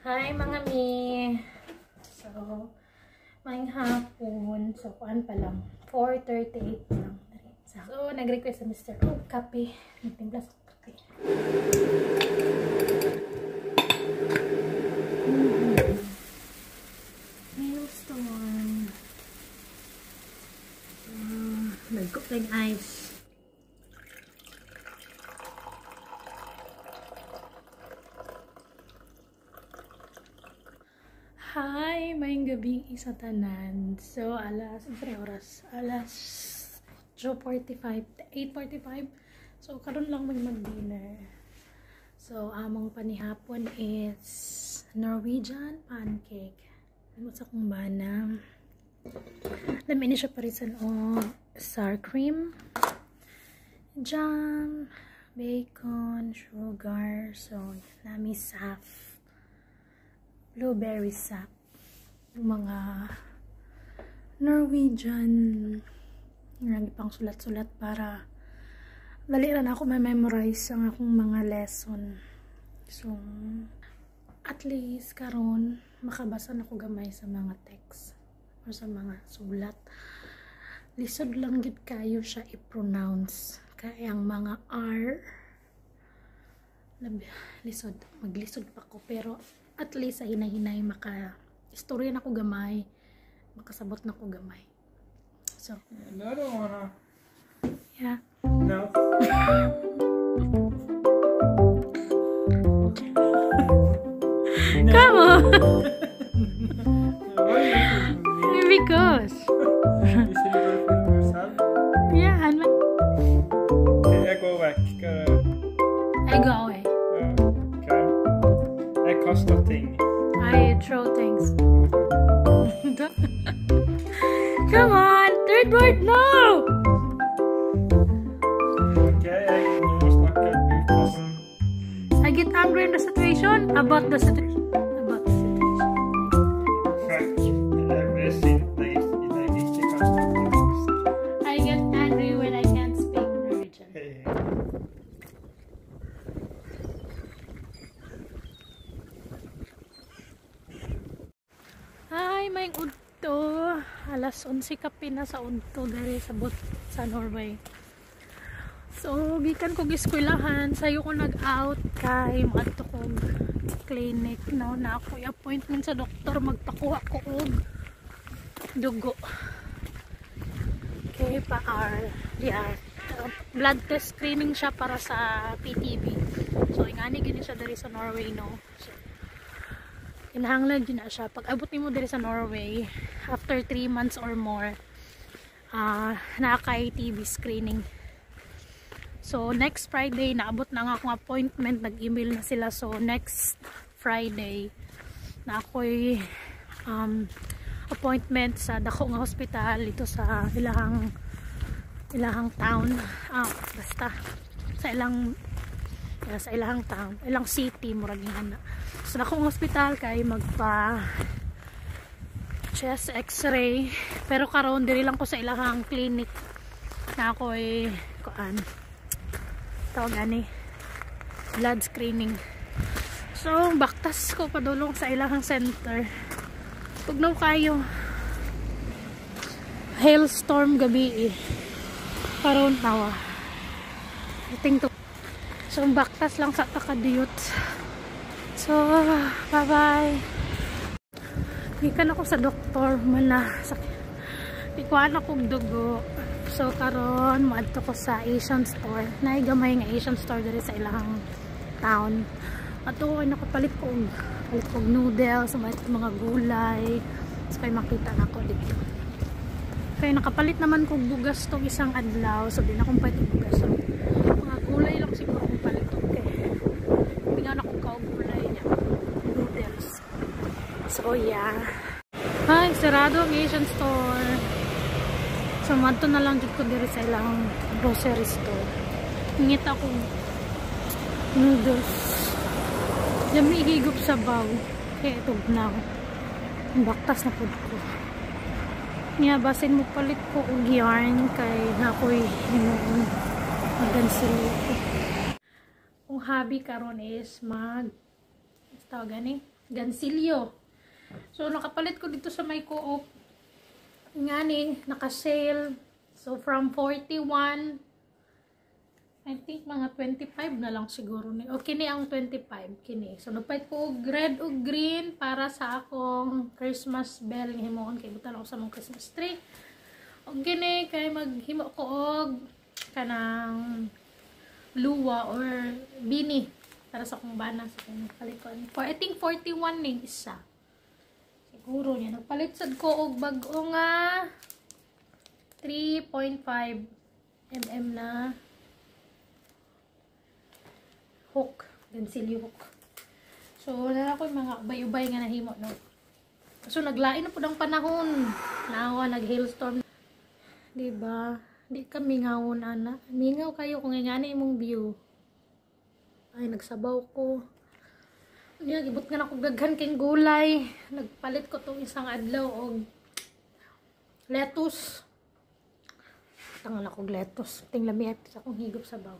Hi mga mi! So, maing hapon. So, kuan pa lang. 4:38 lang. So, nag-request sa Mr. Oh, kape. Nagtimpla sa kape. Hailstorm. Nag-cook ng ice. Hi, maayong gabi sa tanan. So, alas 8:45. So, karon lang mag-dinner. So, among panihapon is Norwegian pancake. Ano sa kong bana? Lamin ni siya parisan o sour cream, jam, bacon, sugar. So, nami saf. Blueberry sap. Mga Norwegian pang sulat-sulat para dali rin ako ma-memorize ang akong mga lesson. So, at least karon makabasa na ko gamay sa mga text or sa mga sulat. Lisod lang gid kayo siya i-pronounce. Kaya ang mga R lisod, maglisod pa ko, pero at least sa hinay-hinay maka-istorya na ko gamay, makasabot na ko gamay. So, I don't wanna. Yeah. No. Come on! Why are you filming me? Because. You said you were filming yourself? Yeah, and Okay, I go back. I go away. Okay. I kastar ting. I throw things. Come on! Third word, no! Okay, jeg nå snakker uten. I get angry in the situation. About the situation. Fuck. Jeg blir sint når jeg ikke kan snakke norsk. I get angry when I can't speak Norwegian. Hi, may udto. Alas 11 kape na sa udto dari sa Norway. So, gikan ko giskwelahan, sayo ko nag-out kay maadto ko clinic no, na ako appointment sa doktor, magpakuha ko og dugo. Okay, blood test screening siya para sa PTB. So, ingani gini siya dari sa Norway no. So, kinahanglan din na siya. Pag abot nimo diri sa Norway, after 3 months or more, nakaka TB screening. So, next Friday, naabot na nga akong appointment. Nag-email na sila. So, next Friday, na ako'y appointment sa dako nga hospital ito sa ilahang town. Basta, sa ilahang town, ilang city, murag nga na. So, dako nga hospital kay magpa chest x-ray. Pero karon diri lang ko sa ilahang clinic na ako'y blood screening. So, baktas ko padulong sa ilahang center. Tugnaw kayo. Hailstorm gabi karon tawa. So, baktas lang sa takadiyot. So, bye-bye. Ikan ako sa doktor mana ikuan akong dugo. So, karon maadto ko sa Asian store. Naigamay nga Asian store diri sa ilahang town. Ato ko nakapalit ko noodles, mga gulay. So, kay makita na ko dito. Kaya nakapalit naman kong bugas tong isang adlaw. So, di na kong palit bugas. So, mga gulay lang siguro kong palit. Okay. Tingnan ako gulay niya. Noodles. So, yeah. Ay, sarado ang Asian store. So, madto na lang dito ko diri sa ilang grocery store. Ngita ko noodles. Yami higop sa baw. Kaya itog na ako. Baktas na po ko. Nga, basin mo palit ko og yarn kay nakoy hinuon. Magansilo ko. Kung hobby karon is tawag gani gansilyo. So nakapalit ko dito sa may Co-op. Ngani, naka-sale. So from 41, I think mga 25 na lang siguro ni. O kini ang 25 kini. So nagpalit ko og red o green para sa akong Christmas bell nga himuon kay butan ako sa mong Christmas tree. O kini kay maghimo ko og kanang luwa or bini para sa akong bana sa kung palit ko. I think 41 ning isa. Siguro niya nagpalit sad ko og bag-o nga 3.5 mm na hook, gansilyo hook. So, wala ko yung mga ubay-ubay nga nahimo, no? So, naglain na po ng panahon. Naawa, nag-hailstorm. Diba? Di kami ngawon, ana. Mingaw kayo kung ingani imong view. Ay, nagsabaw ko. Gibot nga na ko daghan king gulay. Nagpalit ko tong isang adlaw og lettuce. Tangan ako lettuce. Ting lami sa akong higop sa baw.